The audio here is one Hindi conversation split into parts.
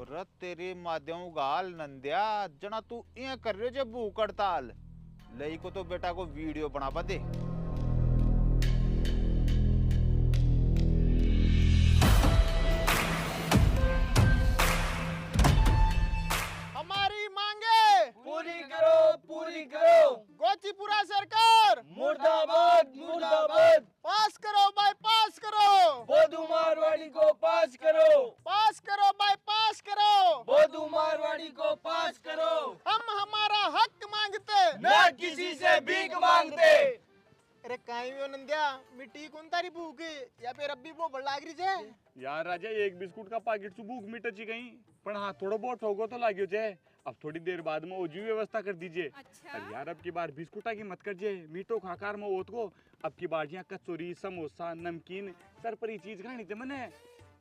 और तेरी माध्यम गाल नंदिया जना तू ये कर रहे जो भूख हड़ताल लई को तो बेटा को वीडियो बना दे। हमारी मांगे पूरी करो, पूरी करो। गोचीपुरा सरकार मुर्दाबाद, मुर्दाबाद। पास करो भाई, पास करो। बोधू मारवाड़ी को पास करो, पास करो भाई, पास करो। बोधू मारवाड़ी को पास करो। हम हमारा हक मांगते, न किसी से भीख मांगते। अरे काई वो नंदिया मिट्टी कौन तारी भूख या फिर अभी वो बड़ लाग रही है यार राजा एक बिस्कुट का पैकेट से भूख मिट ची गई पर हाँ थोड़ा बहुत होगा तो लागियो जे। अब थोड़ी देर बाद में ओजी व्यवस्था कर दीजिए। अच्छा? अरे यार अब की बार बिस्कुटा की मत करजे मीठो खाकार में ओत को। अब की बार यहाँ कचौरी समोसा नमकीन सरपरी चीज खानी थे मने।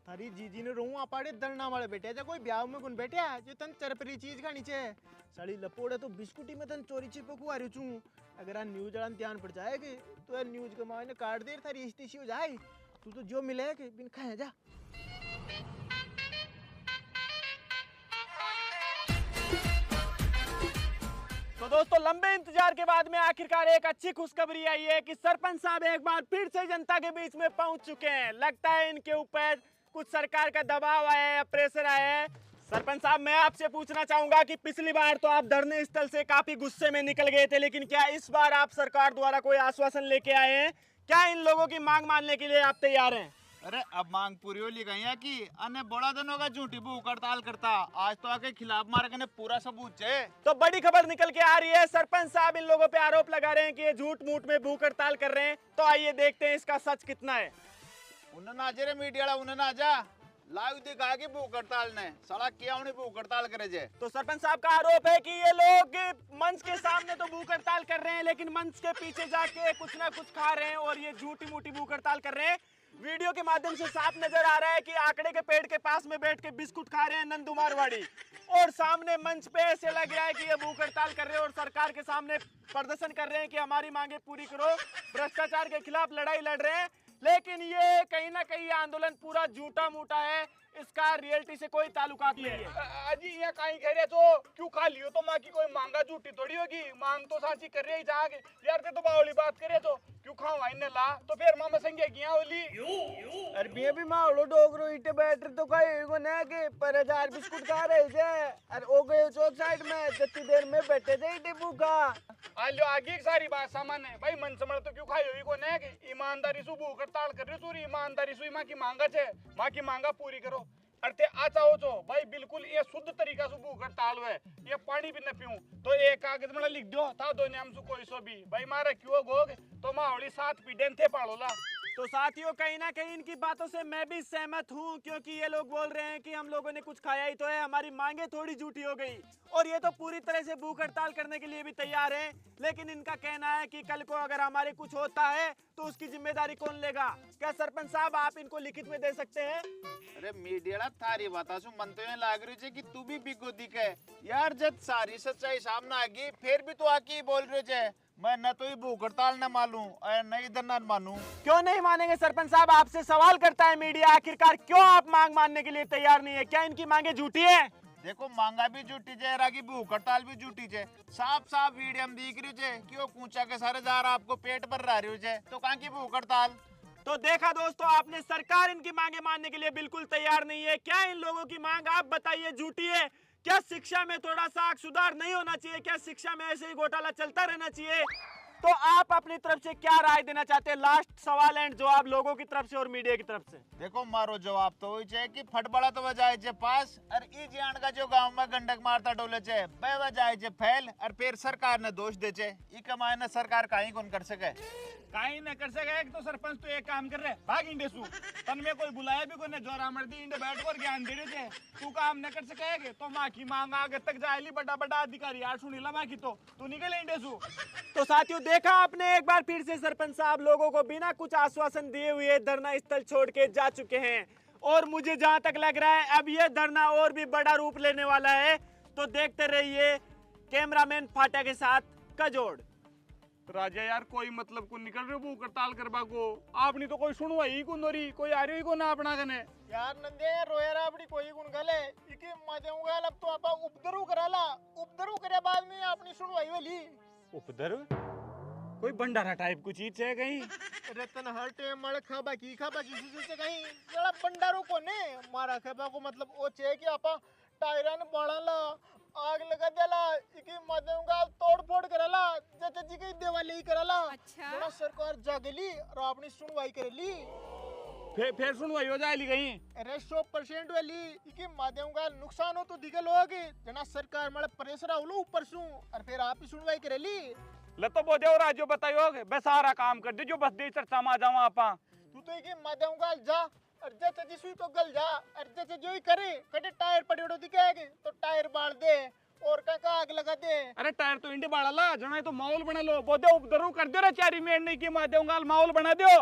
थारी जीजी ने रोऊं आपाड़े दरना वाले बैठे जा कोई ब्याह में कौन बैठे जो तन चरपरी चीज खानी छे साड़ी लपोड़े तो बिस्कुटी में तन चोरी छिपे को आ रही छू। अगर आ न्यूज वाला ध्यान पड़ जाएगी तो यार न्यूज के मायने काट देर थारी इस्तीशी हो जाए तू तो जो मिले के बिन खाए जा। तो दोस्तों लंबे इंतजार के बाद में आखिरकार एक अच्छी खुशखबरी आई है कि सरपंच साहब एक बार फिर से जनता के बीच में पहुंच चुके हैं। लगता है इनके ऊपर कुछ सरकार का दबाव आया है, प्रेशर आया है। सरपंच साहब मैं आपसे पूछना चाहूंगा कि पिछली बार तो आप धरने स्थल से काफी गुस्से में निकल गए थे, लेकिन क्या इस बार आप सरकार द्वारा कोई आश्वासन लेके आए हैं? क्या इन लोगों की मांग मानने के लिए आप तैयार हैं? अरे अब मांग पूरी हो ली गई है कि अन्य बड़ा दिन होगा झूठी भूख हड़ताल करता आज तो आके खिलाफ मार्ग ने पूरा सबूत है। तो बड़ी खबर निकल के आ रही है, सरपंच साहब इन लोगों पे आरोप लगा रहे हैं कि ये झूठ मूठ में भूख हड़ताल कर रहे हैं। तो आइए देखते हैं इसका सच कितना है। उन्हें ना जे रे मीडिया वाला उन्हें ना जा लाइव दिखा के भूख हड़ताल ने साला क्या उन्हें भूख हड़ताल करे जे। तो सरपंच साहब का आरोप है कि ये लोग मंच के सामने तो भूख हड़ताल कर रहे हैं लेकिन मंच के पीछे जाके कुछ ना कुछ खा रहे हैं और ये झूठी मूठी भूख हड़ताल कर रहे हैं। वीडियो के माध्यम से साफ नजर आ रहा है कि आंकड़े के पेड़ के पास में बैठ के बिस्कुट खा रहे हैं नंदू मारवाड़ी और सामने मंच पे ऐसे लग रहा है कि ये भूख हड़ताल कर रहे हैं और सरकार के सामने प्रदर्शन कर रहे हैं कि हमारी मांगे पूरी करो, भ्रष्टाचार के खिलाफ लड़ाई लड़ रहे हैं। लेकिन ये कहीं ना कहीं आंदोलन पूरा झूठा मूठा है, इसका रियलिटी से कोई ताल्लुकात नहीं है। अजी यहाँ कहीं कह रहे तो क्यों खा लियो तो माँ की कोई मांगा झूठी थोड़ी होगी, मांग तो साची कर रही जाके यार ते तो बावली बात करे तो क्यों खाओ इन्हें ला तो फिर मामा संगे किया होली। अरबिया भी माहौलो डोगरो इटे बैठ तो खाए को ना के पर हजार बिस्कुट खा रहे थे और ओ गए चौक साइड में जितनी देर में बैठे थे इटे भूखा। आलो आगे की सारी बात सामान है भाई मन समझ तो क्यों खाई हुई को ना कि ईमानदारी से भूख हड़ताल कर रही सूरी ईमानदारी से माँ की मांगा छे माँ की मांगा पूरी करो। अरे अच्छा हो तो भाई बिल्कुल ये शुद्ध तरीका से भूख हड़ताल है, ये पानी भी न पीऊं तो एक कागज में लिख दो था दो नाम से कोई सो भी भाई मारा क्यों गोग तो माहौली साथ पीड़न थे पाड़ोला। तो साथियों कहीं ना कहीं इनकी बातों से मैं भी सहमत हूं क्योंकि ये लोग बोल रहे हैं कि हम लोगों ने कुछ खाया ही तो है, हमारी मांगे थोड़ी झूठी हो गई और ये तो पूरी तरह से भूख हड़ताल करने के लिए भी तैयार हैं। लेकिन इनका कहना है कि कल को अगर हमारे कुछ होता है तो उसकी जिम्मेदारी कौन लेगा? क्या सरपंच साहब आप इनको लिखित में दे सकते हैं? अरे मीडिया थारी बाता सु मन तो लाग रही है कि तू भी बिगो दिखे यार जब सारी सच्चाई सामने आ गई फिर भी तू आके बोल रहे है मैं न तो ही भूख हड़ताल न मानूं और न इधर न मानूं। क्यों नहीं मानेंगे सरपंच साहब? आपसे सवाल करता है मीडिया, आखिरकार क्यों आप मांग मानने के लिए तैयार नहीं है? क्या इनकी मांगे झूठी है? देखो मांगा भी झूठी है की भूख हड़ताल भी झूठी है, साफ साफ वीडियो में दिख रही है कि वो कूचा के सारे जार आपको पेट भर रही है तो कहाँ की भूख हड़ताल। तो देखा दोस्तों आपने, सरकार इनकी मांगे मानने के लिए बिल्कुल तैयार नहीं है। क्या इन लोगों की मांग आप बताइए झूठी है? क्या शिक्षा में थोड़ा सा सुधार नहीं होना चाहिए? क्या शिक्षा में ऐसे ही घोटाला चलता रहना चाहिए? तो आप अपनी तरफ से क्या राय देना चाहते हैं? लास्ट सवाल एंड जवाब लोगों की तरफ से और मीडिया की तरफ से। देखो मारो जवाब तो वही है कि फटबड़ा तो वजाए जे पास और ई जान का जो गांव में गंडक मारता डोले छे बे वजाए जे फैल और फिर सरकार ने दोष दे छे ई कमाए ना सरकार काई कौन कर सके काई न कर सके तो सरपंच तो एक काम कर रहे भाग इंडे सु तन में कोई बुलाया भी कोने जोरा मर्दी इंडे बैठ कर ज्ञान दे रहे थे तू काम न कर सके तो माँ की मांग आगे तक जाएली बड़ा बड़ा अधिकारी यार सुनीला माँ की तो तू निकले इंडे सु। तो साथियों देखा आपने, एक बार फिर से सरपंच साहब लोगों को बिना कुछ आश्वासन दिए हुए धरना स्थल छोड़ के जा चुके हैं और मुझे जहां तक लग रहा है अब ये धरना और भी बड़ा रूप लेने वाला है। तो देखते रहिए कैमरामैन फाटा के साथ कजोड़। राजा यार कोई मतलब को निकल रहे भूख हड़ताल करवा को आपनी तो कोई सुनवाई को नोरी कोई आ रही को ना अपना कने यार नंदे रोयरा अपनी कोई गुण गले इके मदेऊंगा अब तो आपा उपदरू कराला उपदरू करे बाद में अपनी सुनवाई वाली उपदर कोई भंडारा टाइप की चीज है कहीं रतन हर टाइम मारे खाबा की से कहीं जरा भंडारो को ने मारा खाबा को मतलब ओ छे कि आपा टायरन बाळाला आग लगा देला इके मदेऊंगा तोड़ फोड़ करला जते जी की देवाली करला अच्छा। जरा सरकार जागली और अपनी सुनवाई करली फिर सुनवाई हो जाएगी कहीं अरे 100% वाली इके माध्यमगा नुकसान हो तो दिखे लोग जना सरकार मारे प्रेशर आवलो ऊपर सु और फिर आप ही सुनवाई करेली लतो बोदे और राजो बतायो बे सारा काम कर दे जो बस दे चर्चा में आ जावा आपा तू तो इके माध्यमगा जा और जते जिसुई तो गल जा और जते जो ही करे कटे टायर पड़ेड़ो दिखेगे तो टायर बाल दे और का आग लगा दे अरे टायर तो इंडी बाड़ा ला जना तो माहौल बना लो बोदे उपदरू कर दो रे चारी मिनट नहीं की माध्यम माहौल बना दो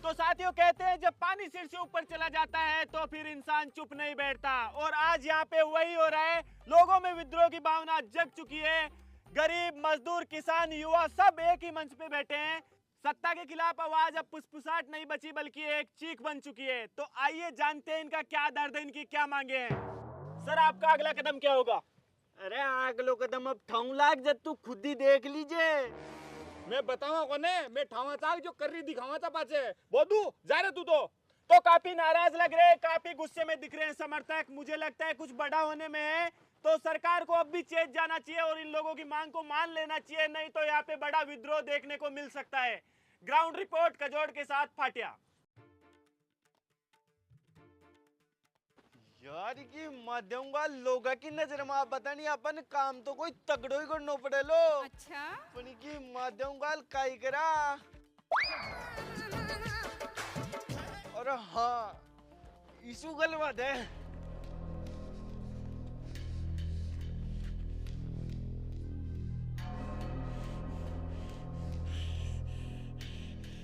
तो साथियों कहते हैं जब पानी सिर से ऊपर चला जाता है तो फिर इंसान चुप नहीं बैठता और आज यहाँ पे वही हो रहा है। लोगों में विद्रोह की भावना जग चुकी है। गरीब मजदूर किसान युवा सब एक ही मंच पे बैठे हैं। सत्ता के खिलाफ आवाज अब फुसफुसाहट नहीं बची बल्कि एक चीख बन चुकी है। तो आइए जानते हैं इनका क्या दर्द है, इनकी क्या मांगे हैं। सर आपका अगला कदम क्या होगा? अरे अगलो कदम अब ठाऊ लाग जब तू खुद ही देख लीजिए। मैं बतावा कोने मैं ठावा चाक जो कर रही दिखावा था पाचे बोदू जा रे तू तो काफी नाराज लग रहे हैं, काफी गुस्से में दिख रहे हैं समर्थक। मुझे लगता है कुछ बड़ा होने में है तो सरकार को अब भी चेत जाना चाहिए और इन लोगों की मांग को मान लेना चाहिए, नहीं तो यहाँ पे बड़ा विद्रोह देखने को मिल सकता है। ग्राउंड रिपोर्ट कजोड़ के साथ फाटिया। यार की माध्यमगा लोगा की नजर में पता नहीं अपन काम तो कोई तगड़ो ही करनो पड़े लो। अच्छा पण की माध्यमगा काई करा। और हाँ इसु गल बात है।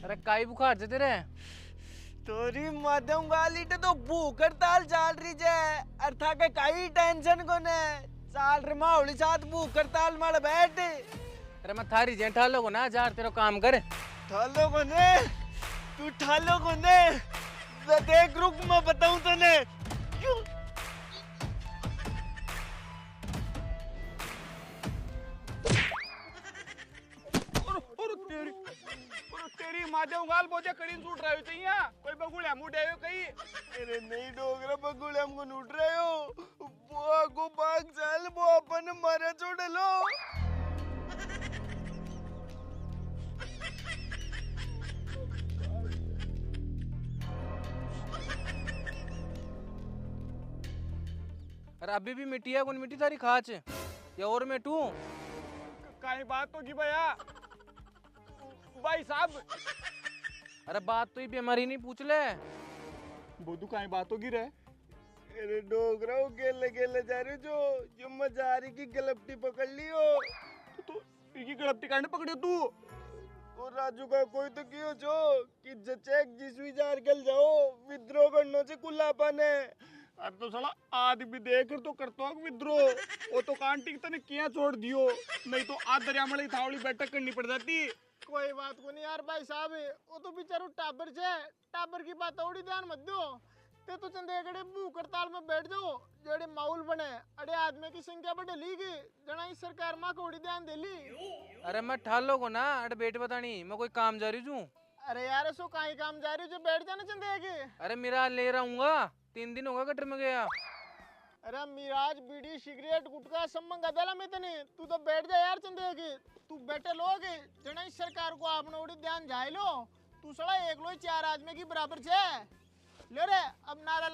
अरे काई बुखार जे तेरे तोरी माध्यम गाली तो भूख हड़ताल चाल रही जे अर्था के काई टेंशन कोने चाल रे माहौली साथ भूख हड़ताल मार बैठ। अरे मैं थारी जेठा लोगो ना जार तेरो काम कर ठालो कोने तू ठालो कोने देख रुक मैं बताऊं तने। तेरी माध्यम गाल बोझे कड़ीन सूट रहे हो चाहिए कोई बगुड़िया मुड़े हो कहीं। अरे नहीं डोगरा बगुड़े हमको नूट रहे हो वो आगो भाग चल वो अपन मारा छोड़ लो। अरे अभी भी मिट्टी है कौन मिट्टी थारी खाच या और मिटू कहीं बात तो की भैया भाई साहब। अरे बात तो ही भी हमारी नहीं पूछ ले बोदू कहीं बात होगी रे। अरे डोगरा गेले गेले जा रहे जो मजारी की गलपटी पकड़ लियो तो इनकी गलती करने पकड़े तू और राजू का कोई तो कियो जो कि जचेक जिसवी जार गल जाओ विद्रोह करनो से कुल्लापन है। अब तो साला आदमी देख तो करतो विद्रोह वो तो कांटी तने किया छोड़ दियो नहीं तो आज दरिया में थावड़ी बैठक करनी पड़ जाती। कोई बात को नहीं यार भाई साहब वो तो बेचारो टाबर छे टाबर की बात थोड़ी ध्यान मत दो ते तो चंदेगड़े भूख हड़ताल में बैठ जाओ जेड़े माहौल बने अरे आदमी की संख्या बढ़ ली की जना इस सरकार मां कोड़ी ध्यान दे ली। अरे मैं ठालो को ना अरे बेट बतानी मैं कोई काम जा रही हूँ। अरे यार ऐसो काई काम जा रही जो बैठ जाना चंदेगे। अरे मेरा ले रहूंगा 3 दिन होगा कटर में गया। अरे मिराज बीड़ी सिगरेट गुटखा सब मंगा देला मैं तने तू तो बैठ जा यार चंदेगे तू बैठे लोग जना इस सरकार को आपने उड़ी ध्यान जाए लो तू सड़ा एक लो 4 आदमी की बराबर छे ले रे अब नारा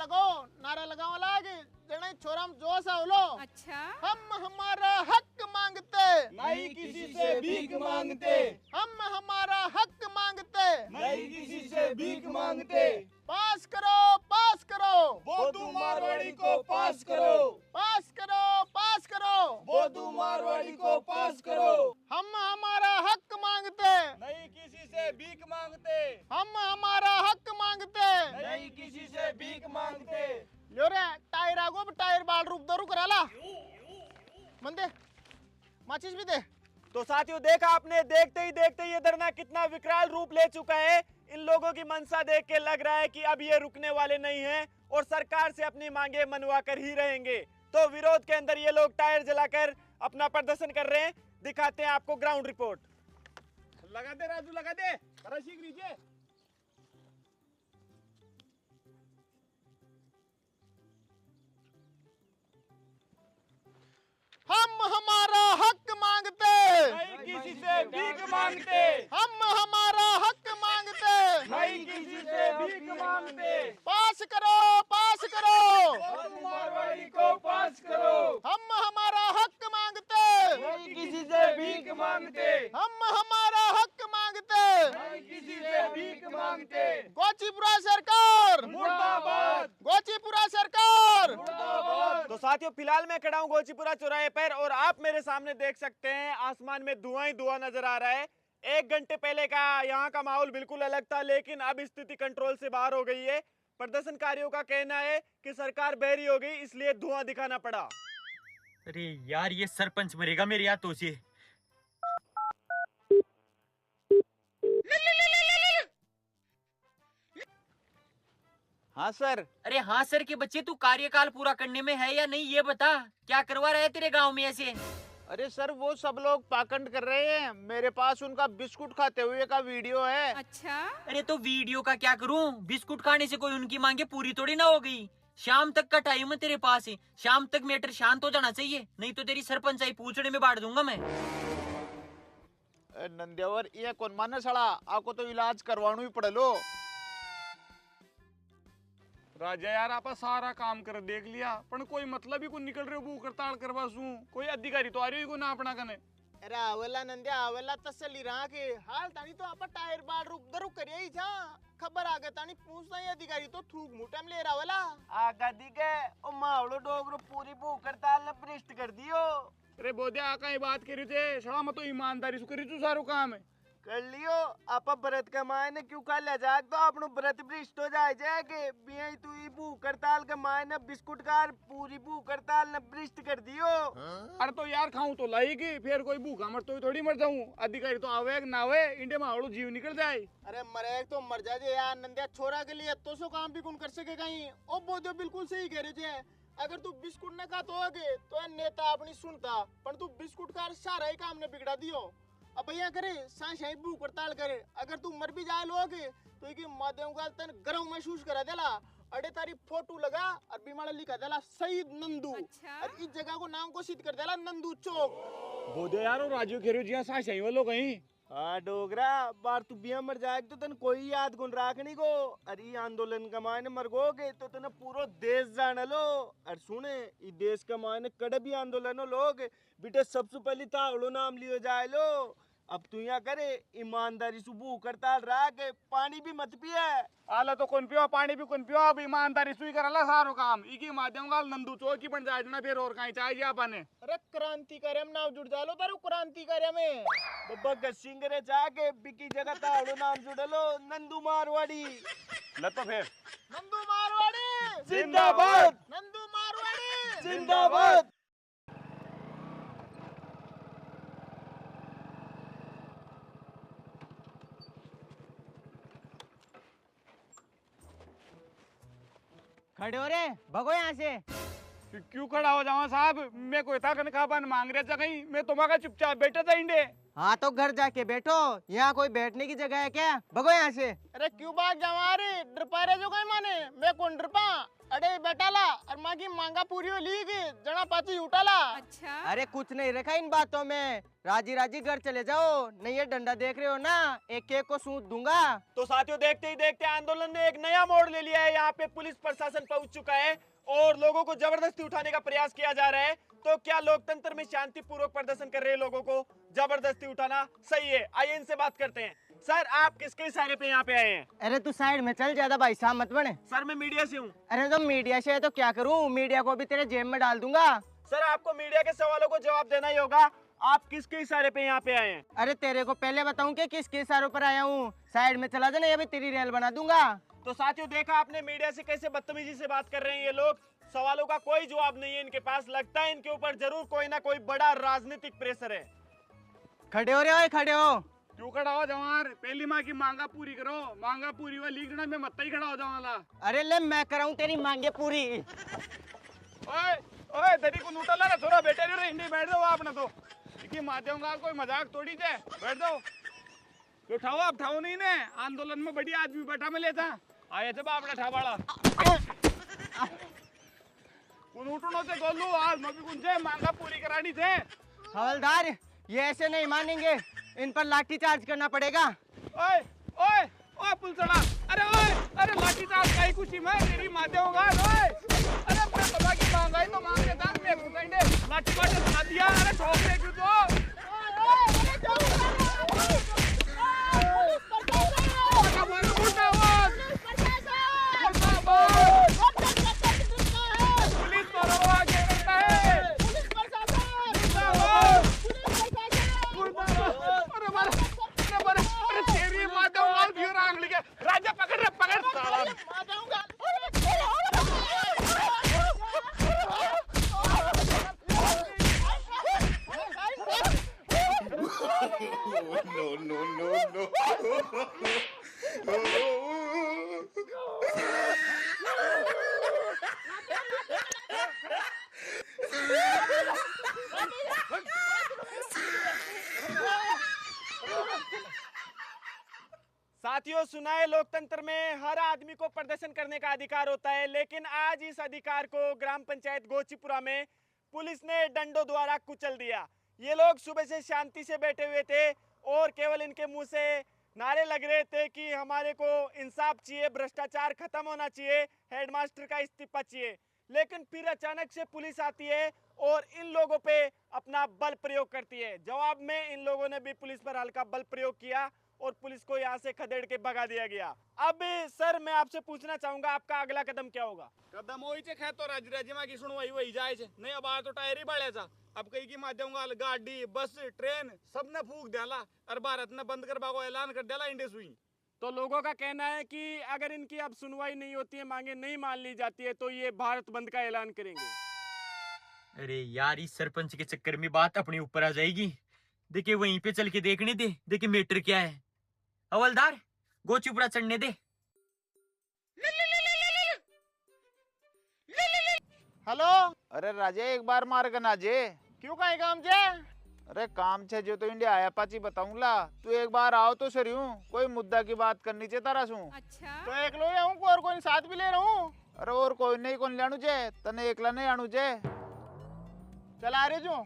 लगाओ लागे जना छोरा हम जोश आओ लो। अच्छा हम हमारा हक मांगते नहीं किसी से भीख मांगते हम हमारा हक मांगते नहीं किसी से भीख मांगते पास करो बोदू मारवाड़ी को पास करो पास करो बोदू मारवाड़ी को पास करो। हम हमारा हक मांगते नहीं किसी से भीख मांगते हम हमारा हक मांगते नहीं किसी से भीख मांगते। लो रे टायर आगो टायर बाल रूप दरू कराला मंदे माचिस भी दे तो साथियों देखा आपने, देखते ही देखते ये धरना कितना विकराल रूप ले चुका है। इन लोगों की मंशा देख के लग रहा है कि अब ये रुकने वाले नहीं हैं और सरकार से अपनी मांगे मनवा कर ही रहेंगे। तो विरोध के अंदर ये लोग टायर जलाकर अपना प्रदर्शन कर रहे हैं। दिखाते हैं आपको ग्राउंड रिपोर्ट। लगा दे राजू, लगा दे, जरा सीख लीजिए। हम हमारा हक मांगते, नहीं किसी से भीख मांगते, हम हमारा हक मांगते, नहीं किसी से भीख मांगते। पास करो, पास करो, मारवाड़ी को पास करो। हम हमारा हक मांगते, नहीं किसी से भीख मांगते, हम हमारा हक मांगते, नहीं किसी से भीख मांगते। गोचीपुरा सरकार मुर्दाबाद, गोचीपुरा सरकार। मुर्दाबाद। तो साथियों फिलहाल मैं खड़ा हूँ गोचीपुरा चौराहे पर और आप मेरे सामने देख सकते हैं आसमान में धुआं ही धुआं नजर आ रहा है। 1 घंटे पहले का यहाँ का माहौल बिल्कुल अलग था, लेकिन अब स्थिति कंट्रोल से बाहर हो गई है। प्रदर्शनकारियों का कहना है कि सरकार बहरी हो गई, इसलिए धुआं दिखाना पड़ा। अरे यार ये सरपंच मरेगा मेरे हाथों से। हाँ सर। अरे हाँ सर के बच्चे, तू कार्यकाल पूरा करने में है या नहीं ये बता। क्या करवा रहा है तेरे गांव में ऐसे? अरे सर वो सब लोग पाखंड कर रहे हैं, मेरे पास उनका बिस्कुट खाते हुए का वीडियो है। अच्छा, अरे तो वीडियो का क्या करूं? बिस्कुट खाने से कोई उनकी मांगे पूरी थोड़ी ना हो गई। शाम तक का टाइम है तेरे पास है, शाम तक मैटर शांत हो जाना चाहिए, नहीं तो तेरी सरपंचाई पूछड़े में बांट दूंगा मैं। नंदेवर ये कौन माने सड़ा, आपको तो इलाज करवाना ही पड़ेलो। राजा यार आपा सारा काम कर देख लिया, पर कोई मतलब ही को निकल रहे भूख हड़ताल करवा सू। कोई अधिकारी तो आ रही को ना अपना कने। अरे आवला नंद्या आवला तसली रहा के हाल तानी तो आपा टायर बाल रुक दरुक करिए ही था। खबर आ गया तानी पूछता ही अधिकारी तो थूक मुटम ले रहा वाला। आगा दिखे ओ मावड़ो डोगरो पूरी भूख हड़ताल ने भ्रष्ट कर दियो। अरे बोधिया आका ही बात करी थे, सड़ा मैं तो ईमानदारी से करी तू सारो काम है। कर लियो आपा व्रत का मायने क्यों खा ले जाग तो अपनो व्रत भ्रष्ट हो जाए जाके बिया तू ई भूख हड़ताल का मायने बिस्कुट कार पूरी भूख हड़ताल ने भ्रष्ट कर दियो। अरे तो यार खाऊं तो लाएगी, फिर कोई भूखा मर तो थोड़ी मर जाऊं। अधिकारी तो आवे ना आवे, इंडे में आवड़ो जीव निकल जाए। अरे मरे तो मर जाए यार नंद्या, छोरा के लिए तो सो काम भी कौन कर सके कहीं। ओ बोधो बिल्कुल सही कह रहे थे, अगर तू बिस्कुट न खाता होगे तो नेता अपनी सुनता, पर तू बिस्कुट कार सारा ही काम ने बिगड़ा दियो। अब भैया करे सांशाई भूख हड़ताल करे, अगर तू मर भी जाए लोगे तो एक माध्यम का तन गर्व महसूस करा देला। अड़े तारी फोटो लगा और बीमार लिखा देला शहीद नंदू। अच्छा? और इस जगह को नाम को सिद्ध कर देला नंदू चौक। बोधे यार और राजू खेरो जी सा सही वालों कहीं। हाँ डोगरा बार तू बिया मर जाए तो तन कोई याद गुण राखनी को। अरे आंदोलन का मायने मर गोगे तो तने पूरो देश जान लो। और सुने ई देश का मायने कड़े भी आंदोलन हो लोग बेटे सबसे पहले तावड़ो नाम लियो जाए लो। अब तू यहाँ करे ईमानदारी से भूख हड़ताल रहा के पानी भी मत पिए। आला तो कौन पियो पानी भी कौन पियो, अब ईमानदारी सुई करला सारो काम इकी माध्यम का नंदू चौक की बन जाए ना, फिर और कहीं चाहिए आपने। अरे क्रांति कार्य में नाम जुड़ जालो तारो क्रांति कार्य में। बब्बा गसिंग रे जाके बिकी जगह तावड़ो नाम जुड़लो नंदू मारवाड़ी। ल तो फिर नंदू मारवाड़ी जिंदाबाद, नंदू मारवाड़ी जिंदाबाद। खड़े हो रे भगो यहाँ से। क्यों खड़ा हो जावा साहब, मैं कोई था कन खापान मांग रहा था कहीं, मैं तुम्हारा चुपचाप बैठा था इंडे। हाँ तो घर जाके बैठो, यहाँ कोई बैठने की जगह है क्या? भगो यहाँ से। अरे क्यों भाग जावा रे, डरपा रहे जो कहीं माने, मैं कौन डरपा। अरे बैठाला और माँ की मांगा पूरी हो ली की जना पाची उठाला। अच्छा, अरे कुछ नहीं रखा इन बातों में, राजी राजी घर चले जाओ, नहीं ये डंडा देख रहे हो ना, एक एक को सूंद दूंगा। तो साथियों देखते ही देखते आंदोलन ने एक नया मोड़ ले लिया है। यहाँ पे पुलिस प्रशासन पहुंच चुका है और लोगों को जबरदस्ती उठाने का प्रयास किया जा रहा है। तो क्या लोकतंत्र में शांतिपूर्वक प्रदर्शन कर रहे लोगों को जबरदस्ती उठाना सही है? आइए इनसे बात करते हैं। सर आप किसके इशारे पे यहाँ पे आए हैं? अरे तू साइड में चल, ज्यादा भाई साहब मत बने। सर मैं मीडिया से हूँ। अरे तो मीडिया से है तो क्या करूँ, मीडिया को भी तेरे जेब में डाल दूंगा। सर आपको मीडिया के सवालों को जवाब देना ही होगा। आप किसके इशारे पे यहाँ पे आए हैं? अरे तेरे को पहले बताऊं कि किसके इशारों पर आया हूँ, साइड में चला जाना, ये भी तेरी रेल बना दूंगा। तो साथियों देखा आपने मीडिया से कैसे बदतमीजी से बात कर रहे हैं ये लोग। सवालों का कोई जवाब नहीं है इनके पास। लगता है इनके ऊपर जरूर कोई ना कोई बड़ा राजनीतिक प्रेशर है। खड़े हो रहे हो, खड़े हो। क्यों खड़ा हो जवार? पहली माँ की मांगा पूरी करो। मांगा पूरी हुआ लीगना में मत ही खड़ा हो जावाला। अरे ले मैं कराऊं तेरी मांगे पूरी। ओए ओए तेरी को नूटा ला थोड़ा बेटे रे इंडी बैठ जाओ आपने तो की माध्यम का कोई मजाक थोड़ी है। बैठ जाओ तो उठाओ। अब उठाओ नहीं ने आंदोलन में बड़ी आदमी बैठा में लेता आए थे बाप ने ठावाड़ा उन उठनो से गोलू आज मबी कुंजे मांगा पूरी करानी थे। हवलदार ये ऐसे नहीं मानेंगे, इन पर लाठी चार्ज करना पड़ेगा। ओए ओए ओए पुल चढ़ा। अरे ओए अरे लाठी चार्ज काई खुशी में तेरी माध्यम का ओए अरे अपने बाबा की मांगाई तो मांग के दान में घुसाइंदे लाठी मार बना दिया। अरे ठोक दे क्यों तो राजा पकड़ रे पकड़ साथियों, सुना है लोकतंत्र में हर आदमी को प्रदर्शन करने का अधिकार होता है, लेकिन आज इस अधिकार को ग्राम पंचायत गोचीपुरा में पुलिस ने डंडों द्वारा कुचल दिया। ये लोग सुबह से शांति से बैठे हुए थे और केवल इनके मुंह से नारे लग रहे थे कि हमारे को इंसाफ चाहिए, भ्रष्टाचार खत्म होना चाहिए, हेडमास्टर का इस्तीफा चाहिए। लेकिन फिर अचानक से पुलिस आती है और इन लोगों पे अपना बल प्रयोग करती है। जवाब में इन लोगों ने भी पुलिस पर हल्का बल प्रयोग किया और पुलिस को यहाँ से खदेड़ के भगा दिया गया। अब सर मैं आपसे पूछना चाहूंगा, आपका अगला कदम क्या होगा? कदम होई छे खे तो राज्य की सुनवाई वही जाए छे नहीं। अब आ तो टायर ही बढ़े सा। अब कई की माध्यम गाड़ी बस ट्रेन सब ने फूक देला और भारत ने बंद करवा को ऐलान कर देला इंडिया सुई। तो लोगों का कहना है कि अगर इनकी अब सुनवाई नहीं होती है, मांगे नहीं मान ली जाती है, तो ये भारत बंद का ऐलान करेंगे। अरे यार इस सरपंच के चक्कर में बात अपने ऊपर आ जाएगी। देखिए वहीं पे चल के देखने दे, देखिए मैटर क्या है। हवलदार गोचीपुरा चढ़ने दे। हेलो। अरे राजे एक बार मार गना जे क्यों कहीं काम जे? अरे काम छे जो तो इंडिया आया पाची बताऊंगा। तू एक बार आओ तो सरी हूँ, कोई मुद्दा की बात करनी चाहिए तारा सू। अच्छा तो एक लो आऊं को और कोई साथ भी ले रहा हूँ। अरे और कोई नहीं कौन लाणू जे तने एकला नहीं आणू जे। चला रहे जो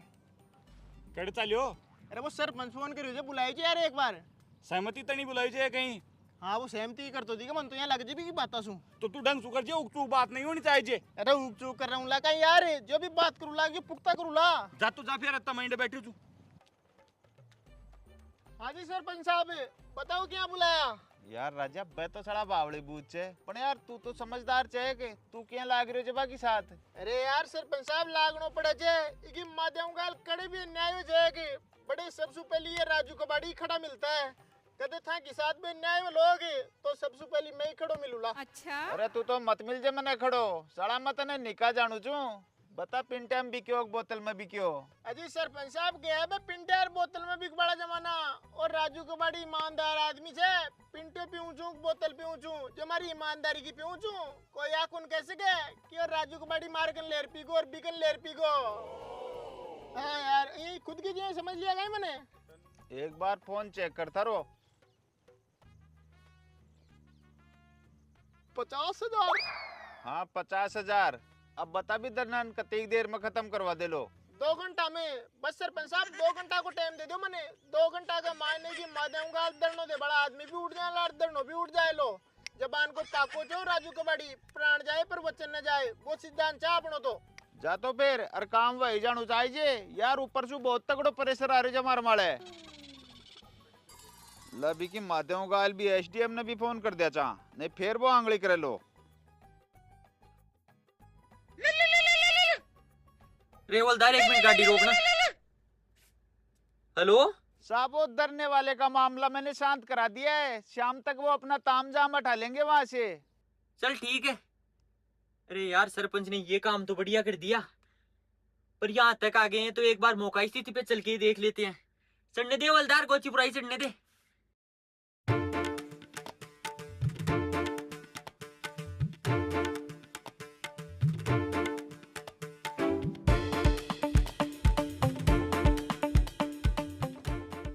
कड़े चलियो। अरे वो सरपंच फोन करियो जे बुलाई जे यार एक बार। सहमति तनी बुलाई छे कहीं। हाँ वो सहमति कर तो दी मन तो यहाँ लग जे भी की बात सुन। तो तू ढंग सुकर जे उकचू बात नहीं होनी चाहिए। अरे उक चूक कर रहा हूँ ला कहीं यार, जो भी बात करूँ ला जो पुख्ता करूँ ला। जा तू जा फिर इतना महीने बैठे तू। हाँ जी सरपंच साहब बताओ क्या बुलाया? यार राजा बे तो सड़ा बावड़ी बूझ छे पण यार तू तो समझदार छे के तू क्या लाग रहे बाकी साथ। अरे यार सरपंच साहब लागनो पड़े छे इकी माध्यम गाल कड़े भी न्याय हो जाएगी। बड़े सबसे पहले ये राजू कबाड़ी खड़ा मिलता है, कदे था कि साथ में न्याय में लोग तो सबसे पहले मैं ही खड़ो मिलूला। अच्छा अरे तू तो मत मिल जे मने खड़ो सड़ा मत ने निका जानू छू। बता पिंटे में बिक्यो बोतल में बिक्यो? अजी सरपंच साहब गया है पिंटे और बोतल में बिक बड़ा जमाना और राजू कबाड़ी ईमानदार आदमी छे। पिंटे पीऊं छू बोतल पीऊं छू जो हमारी ईमानदारी की पीऊं छू। कोई आकुन कैसे गए कि और राजू कबाड़ी मारकन लेर पीगो और बिकन लेर पीगो। हाँ यार ये खुद की चीज समझ लिया गया मैंने। एक बार फोन चेक करता रो। 50,000। हाँ 50,000। अब बता भी दरनान कतई देर में खत्म करवा दे लो। 2 घंटा में बस सरपंच साहब 2 घंटा को टाइम दे दो मैंने। 2 घंटा का मायने की माध्यम का दरनो दे बड़ा आदमी भी उठ जाए लाड़ दरनो भी उठ जाए लो। जबान को ताको जो राजू कबाड़ी प्राण जाए पर वचन न जाए वो सिद्धांत चाह अपनो तो। जा तो फिर और काम वही जानू चाहिए यार। ऊपर से बहुत तगड़ो प्रेशर आ रही है मार माले लबी की माध्यम गाल भी एसडीएम ने भी फोन कर दिया चाह नहीं फिर वो आंगली करे लो। रेवलदार 1 मिनट गाड़ी रोकना। हेलो साहब वो डरने वाले का मामला मैंने शांत करा दिया है। शाम तक वो अपना तामझाम हटा लेंगे वहां से। चल ठीक है। अरे यार सरपंच ने ये काम तो बढ़िया कर दिया, पर यहाँ तक आ गए हैं तो एक बार मौका स्थिति पे चल के ही देख लेते हैं। चढ़ने दे हवलदार, गोचीपुराई चढ़ने दे।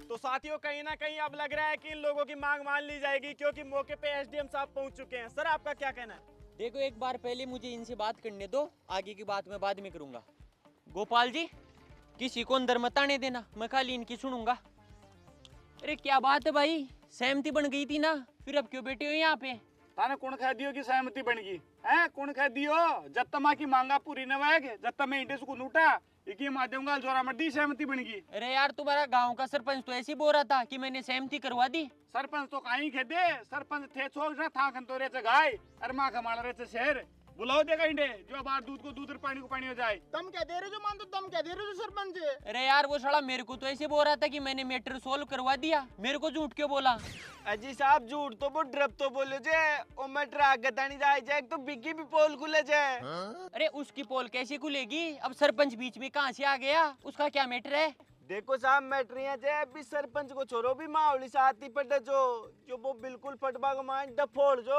तो साथियों, कहीं ना कहीं अब लग रहा है कि इन लोगों की मांग मान ली जाएगी, क्योंकि मौके पे एसडीएम साहब पहुंच चुके हैं। सर, आपका क्या कहना है? देखो, एक बार पहले मुझे इनसे बात करने दो, आगे की बात मैं बाद में करूंगा। गोपाल जी, किसी को अंदर मत आने देना, मैं खाली इनकी सुनूंगा। अरे क्या बात है भाई, सहमति बन गई थी ना, फिर अब क्यों बैठे हो यहाँ पे? ताने कौन कह दियो कि सहमति बन गई है? कौन कह दियो? जब तक माँ की मांगा पूरी न होएगी, जब तक मैं इंडे से उठा इकी माध्यम का जोरा मड्डी सहमति बन गई। अरे यार, तुम्हारा गांव का सरपंच तो ऐसे ही बोल रहा था कि मैंने सहमति करवा दी। सरपंच तो कहीं खेदे, सरपंच थे छोक ना था खंतोरे से गाय, अरे माँ कमाल रहे थे शहर। बुलाओ देगा इंडे, जो बार दूध को दूध और पानी को पानी हो जाए। तुम क्या दे रहे हो मान, तो तुम क्या दे रहे हो सरपंच? अरे यार, वो साला मेरे को तो ऐसे बोल रहा था कि मैंने मैटर सोल्व करवा दिया, मेरे को झूठ क्यों बोला? अजी साहब, झूठ तो बोल, ड्रप तो बोले जे ओ मैटर आगे तानी जाए जाए तो बिग्गी भी पोल खुले जे। अरे उसकी पोल कैसे खुलेगी? अब सरपंच बीच में कहाँ से आ गया? उसका क्या मैटर है? देखो साहब, मैटरिया जे अभी सरपंच को छोरो भी माहौली साथी पड़े जो वो बिल्कुल फटबा को मान डफोड़ जो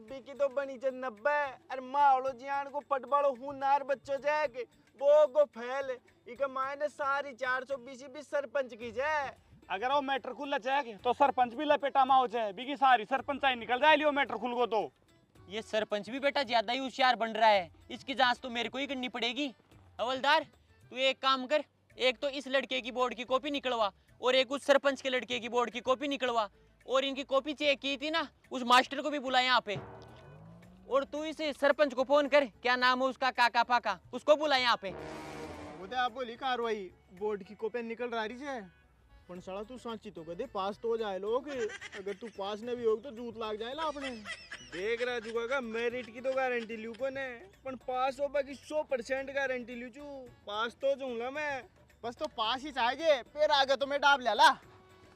बिकी तो बनी जे 90 और माहौलो जियान को फटबालो हुनार बच्चों जे के वो को फैल इके मायने सारी 420 भी सरपंच की जे। अगर वो मैटर खुल जाएगा तो सरपंच भी लपेटा माओ जाए, बिकी सारी सरपंच आई निकल जाए लियो मैटर खुल को। तो ये सरपंच भी बेटा ज्यादा ही होशियार बन रहा है, इसकी जांच तो मेरे को ही करनी पड़ेगी। हवलदार, तू एक काम कर, एक तो इस लड़के की बोर्ड की कॉपी निकलवा और एक उस सरपंच के लड़के की बोर्ड की कॉपी निकलवा, और इनकी कॉपी चेक की थी ना, उस मास्टर को भी बुला यहाँ पे। और तू इस सरपंच को फोन कर, क्या नाम है उसका, काका पाका, उसको बुला यहाँ पे। वो आप बोली कार्रवाई बोर्ड की कॉपी निकल रही है, पण साला तू सांची तो कदे पास तो हो जाए लोग, अगर तू पास न भी हो तो जूत लाग जाए ला अपने। देख रहा चुका मेरिट की तो गारंटी लियो को ने, पण पास हो बाकी 100% गारंटी लियो चू, पास तो जूंगा मैं। बस तो पास ही चाहिए, फिर आगे तो मैं डाब ला।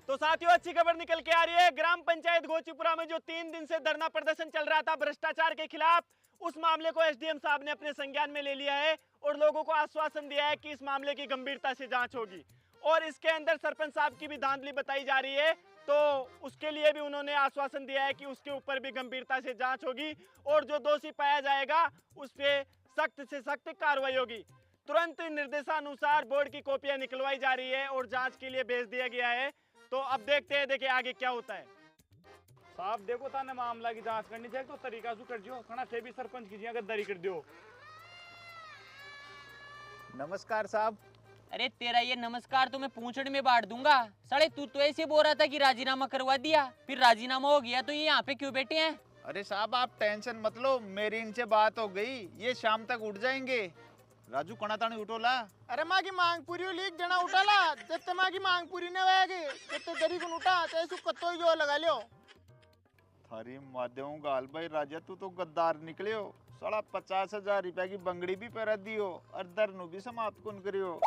तो साथियों, अच्छी खबर निकल के आ रही है। ग्राम पंचायत गोचीपुरा में जो 3 दिन से धरना प्रदर्शन चल रहा था भ्रष्टाचार के खिलाफ, उस मामले को एसडीएम साहब ने अपने संज्ञान में ले लिया है और लोगों को आश्वासन दिया है कि इस मामले की गंभीरता से जांच होगी। और इसके अंदर सरपंच साहब की भी धांधली बताई जा रही है, तो उसके लिए भी उन्होंने आश्वासन दिया है कि उसके ऊपर भी गंभीरता से जांच होगी और जो दोषी पाया जाएगा उस पर सख्त से सख्त कार्रवाई होगी। तुरंत निर्देशानुसार बोर्ड की कॉपियां निकलवाई जा रही है और जांच के लिए भेज दिया गया है। तो अब देखते हैं, देखिए आगे क्या होता है। साहब देखो, ताने मामला की जांच करनी चाहिए तो तरीका से कर दियो, खाना से भी सरपंच की जिया गद्दारी कर दियो। नमस्कार साहब। अरे तेरा ये नमस्कार तो मैं पूंछड़ में बांट दूंगा। साले तू तो ऐसे बोल रहा था कि राजीनामा करवा दिया, फिर राजीनामा हो गया, तो ये यहाँ पे क्यों बैठे हैं? अरे साहब आप टेंशन मत लो, मेरी इनसे बात हो गई, ये शाम तक उठ जाएंगे। राजू कणातानी उठोला। अरे माँ की मांग पूरी हो लीक जना उठाला, जब तक माँ की मांग पूरी न होएगी जब तक गरीब को उठा तो ऐसु कत्तो जो लगा लियो। थारी माध्यम गाल भाई राजा, तू तो गद्दार निकलियो। साला 50,000 रुपया की बंगड़ी भी पहरा दियो और दरनु भी समाप्त कौन करियो।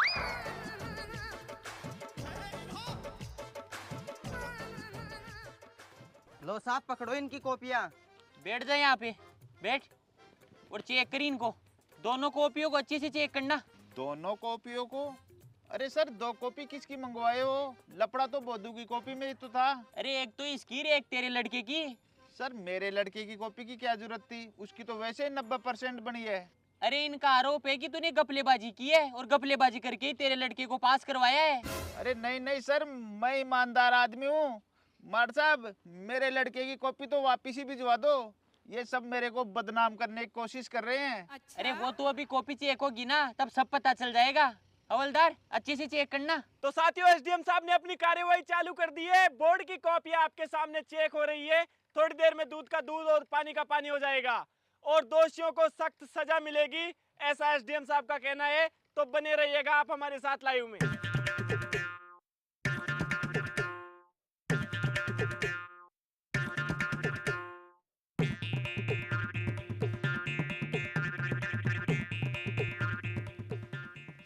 लो साहब, पकड़ो इनकी कॉपियां। बैठ जा यहाँ पे, बैठ और चेक करी इनको, दोनों कॉपियों को अच्छे से चेक करना। दोनों कॉपियों को? अरे सर, 2 कॉपी किसकी मंगवाए हो? लपड़ा तो बोधू की कॉपी में ही तो था। अरे एक तो इसकी, एक तेरे लड़के की। सर मेरे लड़के की कॉपी की क्या जरूरत थी, उसकी तो वैसे 90% बनी है। अरे इनका आरोप है कि तूने गपलेबाजी की है और गपलेबाजी करके ही तेरे लड़के को पास करवाया है। अरे नहीं नहीं सर, मैं ईमानदार आदमी हूँ। मार साहब, मेरे लड़के की कॉपी तो वापिस ही भिजवा दो, ये सब मेरे को बदनाम करने की कोशिश कर रहे हैं। अच्छा। अरे वो तो अभी कॉपी चेक होगी ना, तब सब पता चल जाएगा। हवलदार, अच्छे से चेक करना। तो साथियों, एसडीएम साहब ने अपनी कार्यवाही चालू कर दी है। बोर्ड की कॉपियां आपके सामने चेक हो रही है। थोड़ी देर में दूध का दूध और पानी का पानी हो जाएगा और दोषियों को सख्त सजा मिलेगी, ऐसा एसडीएम साहब का कहना है। तो बने रहिएगा आप हमारे साथ लाइव में।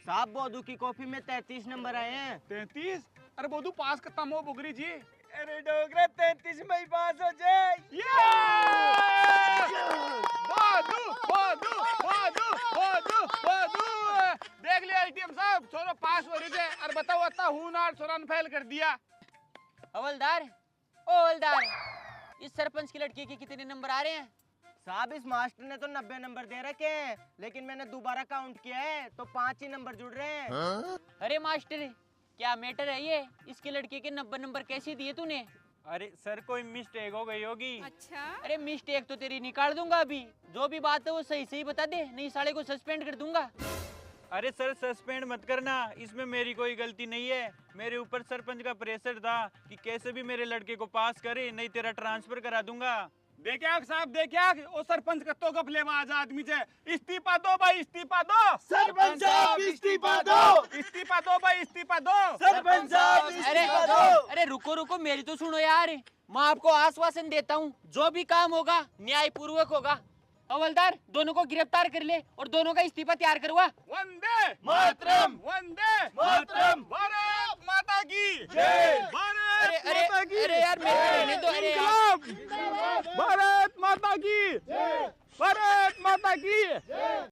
साहब, बोधू की कॉपी में 33 नंबर आए हैं। 33? अरे बोधू पास करता हो बुगरी जी। अरे डोगरा, 33 में ही पास हो जाए। बोधू बोधू बोधू बोधू बोधू, देख लिया एसडीएम साहब, छोरो पास हो रहे थे और बताओ अत्ता हुनार सुरन फैल कर दिया। हवलदार, ओ हवलदार, इस सरपंच की लड़की के कितने नंबर आ रहे हैं? साहब इस मास्टर ने तो 90 नंबर दे रखे हैं, लेकिन मैंने दोबारा काउंट किया है तो 5 ही नंबर जुड़ रहे हैं। अरे मास्टर, क्या मैटर है ये? इसके लड़के के 90 नंबर कैसे दिए तूने? अरे सर कोई मिस्टेक हो गई होगी। अच्छा अरे मिस्टेक तो तेरी निकाल दूंगा अभी। जो भी बात है वो सही सही बता दे, नहीं साले को सस्पेंड कर दूंगा। अरे सर सस्पेंड मत करना, इसमें मेरी कोई गलती नहीं है। मेरे ऊपर सरपंच का प्रेशर था कि कैसे भी मेरे लड़के को पास करे, नहीं तेरा ट्रांसफर करा दूंगा। देखिया साहब, देखिया ओ सरपंच का तो गफलेबाज आदमी छे। इस्तीफा दो भाई, इस्तीफा दो। सरपंच साहब इस्तीफा दो। इस्तीफा दो भाई, इस्तीफा दो। सरपंच साहब अरे इस्तीफा दो। अरे रुको रुको, मेरी तो सुनो यार। मैं आपको आश्वासन देता हूँ, जो भी काम होगा न्यायपूर्वक होगा। हवलदार, दोनों को गिरफ्तार कर ले और दोनों का इस्तीफा तैयार करवा। वंदे मातरम। वंदे मातरम। भारत माता की जय। भारत अरे अरे माता की अरे यार, मेरे को रहने दो। अरे यार। भारत माता की भारत माता की